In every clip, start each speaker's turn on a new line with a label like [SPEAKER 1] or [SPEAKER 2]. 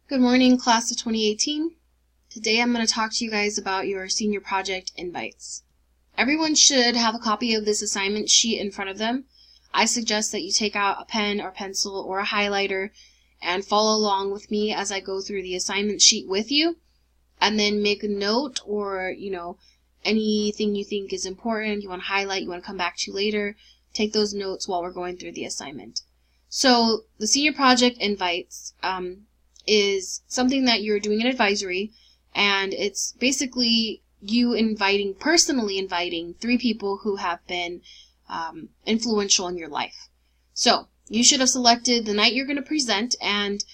[SPEAKER 1] Good morning, class of 2018. Today I'm going to talk to you guys about your senior project invites. Everyone should have a copy of this assignment sheet in front of them. I suggest that you take out a pen or pencil or a highlighter and follow along with me as I go through the assignment sheet with you, and then make a note or, anything you think is important, you want to highlight, you want to come back to later. Take those notes while we're going through the assignment. So the senior project invites is something that you're doing an advisory, and it's basically you personally inviting 3 people who have been influential in your life. So you should have selected the night you're going to present, and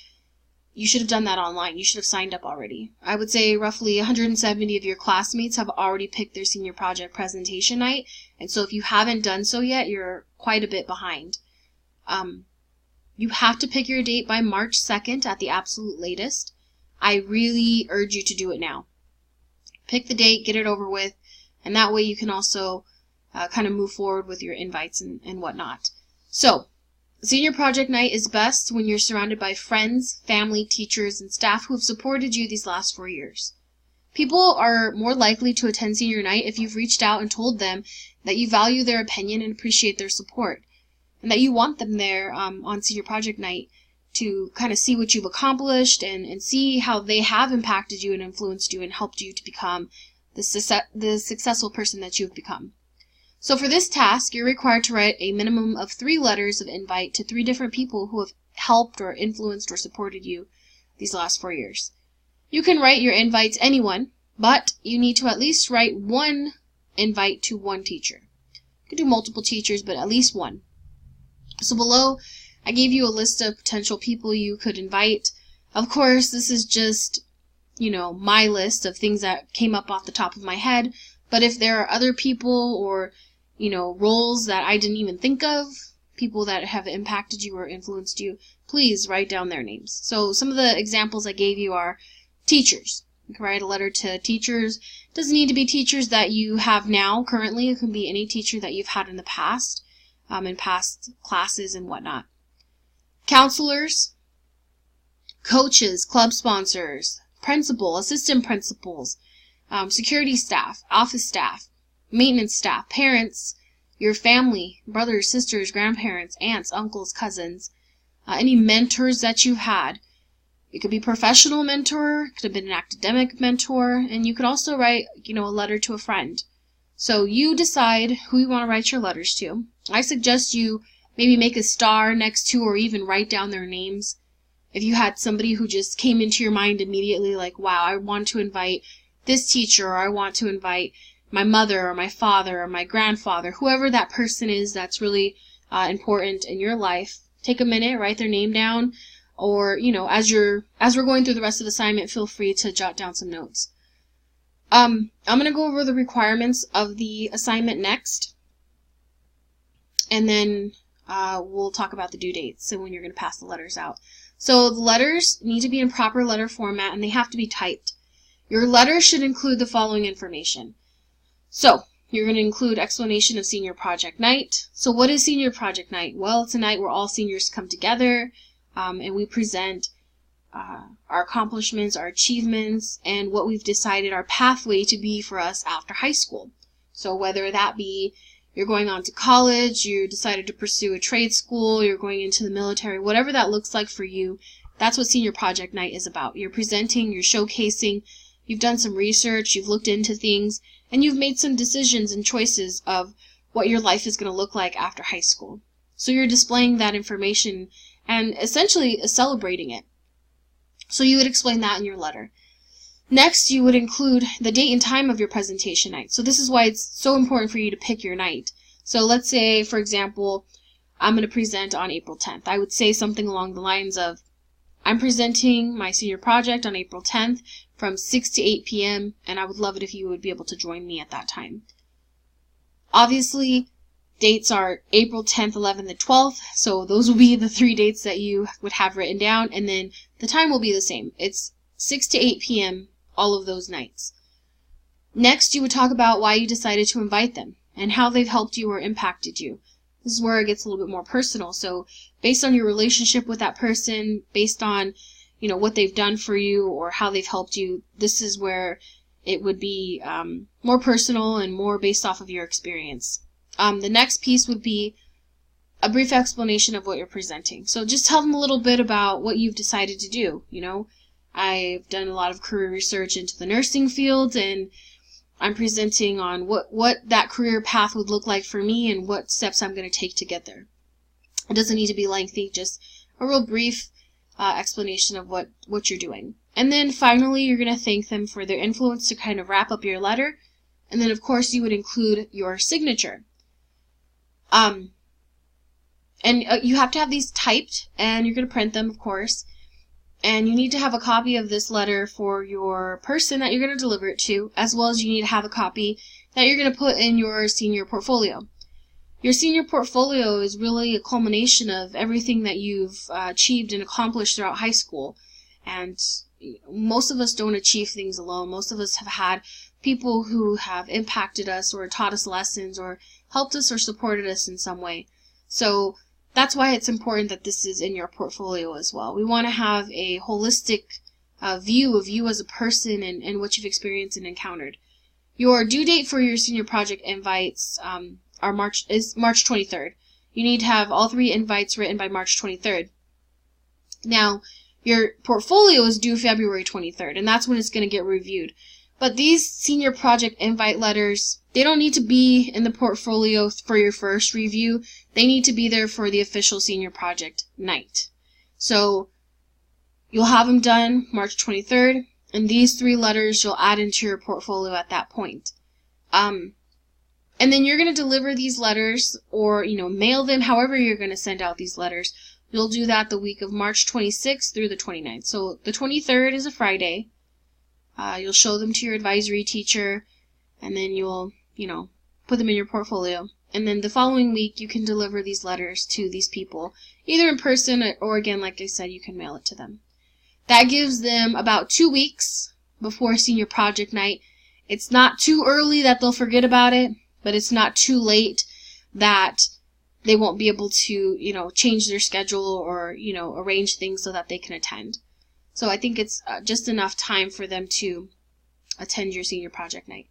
[SPEAKER 1] you should have done that online. You should have signed up already. I would say roughly 170 of your classmates have already picked their senior project presentation night, and so if you haven't done so yet, you're quite a bit behind. You have to pick your date by March 2nd at the absolute latest. I really urge you to do it now. Pick the date, get it over with, and that way you can also kind of move forward with your invites and whatnot. So, senior project night is best when you're surrounded by friends, family, teachers, and staff who have supported you these last 4 years. People are more likely to attend senior night if you've reached out and told them that you value their opinion and appreciate their support, and that you want them there on senior project night to kind of see what you've accomplished and see how they have impacted you and influenced you and helped you to become the successful person that you've become. So for this task, you're required to write a minimum of 3 letters of invite to 3 different people who have helped or influenced or supported you these last 4 years. You can write your invite to anyone, but you need to at least write 1 invite to 1 teacher. You can do multiple teachers, but at least 1. So below, I gave you a list of potential people you could invite. Of course, this is just, my list of things that came up off the top of my head. But if there are other people or, roles that I didn't even think of, people that have impacted you or influenced you, please write down their names. So some of the examples I gave you are teachers. You can write a letter to teachers. It doesn't need to be teachers that you have now currently. It can be any teacher that you've had in the past. In past classes and whatnot. Counselors, coaches, club sponsors, principal, assistant principals, security staff, office staff, maintenance staff, parents, your family, brothers, sisters, grandparents, aunts, uncles, cousins, any mentors that you've had. It could be a professional mentor, it could have been an academic mentor, and you could also write, a letter to a friend. So you decide who you want to write your letters to. I suggest you maybe make a star next to or even write down their names. If you had somebody who just came into your mind immediately, like, wow, I want to invite this teacher, or I want to invite my mother or my father or my grandfather, whoever that person is that's really important in your life, take a minute, write their name down, or, as we're going through the rest of the assignment, feel free to jot down some notes. I'm going to go over the requirements of the assignment next, and then we'll talk about the due dates and when you're going to pass the letters out. So the letters need to be in proper letter format, and they have to be typed. Your letter should include the following information. So you're going to include explanation of senior project night. So what is senior project night? Well, it's a night where all seniors come together, and we present our accomplishments, our achievements, and what we've decided our pathway to be for us after high school. So whether that be you're going on to college, you decided to pursue a trade school, you're going into the military, whatever that looks like for you, that's what senior project night is about. You're presenting, you're showcasing, you've done some research, you've looked into things, and you've made some decisions and choices of what your life is going to look like after high school. So you're displaying that information and essentially celebrating it. So you would explain that in your letter. Next, you would include the date and time of your presentation night. So this is why it's so important for you to pick your night. So let's say, for example, I'm going to present on April 10th. I would say something along the lines of, I'm presenting my senior project on April 10th from 6 to 8 p.m., and I would love it if you would be able to join me at that time. Obviously, dates are April 10th, 11th, and 12th, so those will be the 3 dates that you would have written down, and then the time will be the same. It's 6 to 8 p.m. all of those nights. Next, you would talk about why you decided to invite them and how they've helped you or impacted you. This is where it gets a little bit more personal. So based on your relationship with that person, based on, what they've done for you or how they've helped you. This is where it would be more personal and more based off of your experience. The next piece would be a brief explanation of what you're presenting. So just tell them a little bit about what you've decided to do. I've done a lot of career research into the nursing field, and I'm presenting on what that career path would look like for me and what steps I'm going to take to get there. It doesn't need to be lengthy, just a real brief explanation of what you're doing. And then finally, you're going to thank them for their influence to kind of wrap up your letter. And then, of course, you would include your signature. And you have to have these typed, and you're going to print them, of course. And you need to have a copy of this letter for your person that you're going to deliver it to, as well as you need to have a copy that you're going to put in your senior portfolio. Your senior portfolio is really a culmination of everything that you've achieved and accomplished throughout high school. And most of us don't achieve things alone. Most of us have had people who have impacted us or taught us lessons or helped us or supported us in some way. So that's why it's important that this is in your portfolio as well. We want to have a holistic view of you as a person and what you've experienced and encountered. Your due date for your senior project invites is March 23rd. You need to have all 3 invites written by March 23rd. Now, your portfolio is due February 23rd, and that's when it's going to get reviewed. But these senior project invite letters, they don't need to be in the portfolio for your first review. They need to be there for the official senior project night. So you'll have them done March 23rd, and these 3 letters you'll add into your portfolio at that point. And then you're going to deliver these letters or, mail them, however you're going to send out these letters. You'll do that the week of March 26th through the 29th. So the 23rd is a Friday. You'll show them to your advisory teacher, and then you'll, put them in your portfolio. And then the following week, you can deliver these letters to these people, either in person or, again, like I said, you can mail it to them. That gives them about 2 weeks before senior project night. It's not too early that they'll forget about it, but it's not too late that they won't be able to, change their schedule or, arrange things so that they can attend. So I think it's just enough time for them to attend your senior project night.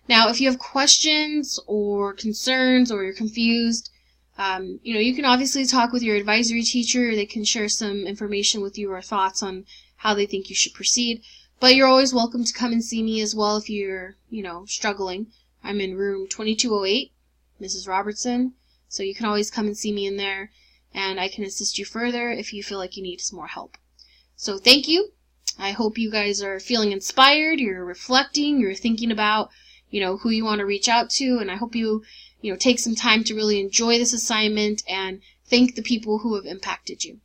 [SPEAKER 1] Now, if you have questions or concerns or you're confused, you can obviously talk with your advisory teacher. They can share some information with you or thoughts on how they think you should proceed. But you're always welcome to come and see me as well if you're, struggling. I'm in room 2208, Mrs. Robertson. So you can always come and see me in there, and I can assist you further if you feel like you need some more help. So thank you. I hope you guys are feeling inspired, you're reflecting, you're thinking about, who you want to reach out to, and I hope you, take some time to really enjoy this assignment and thank the people who have impacted you.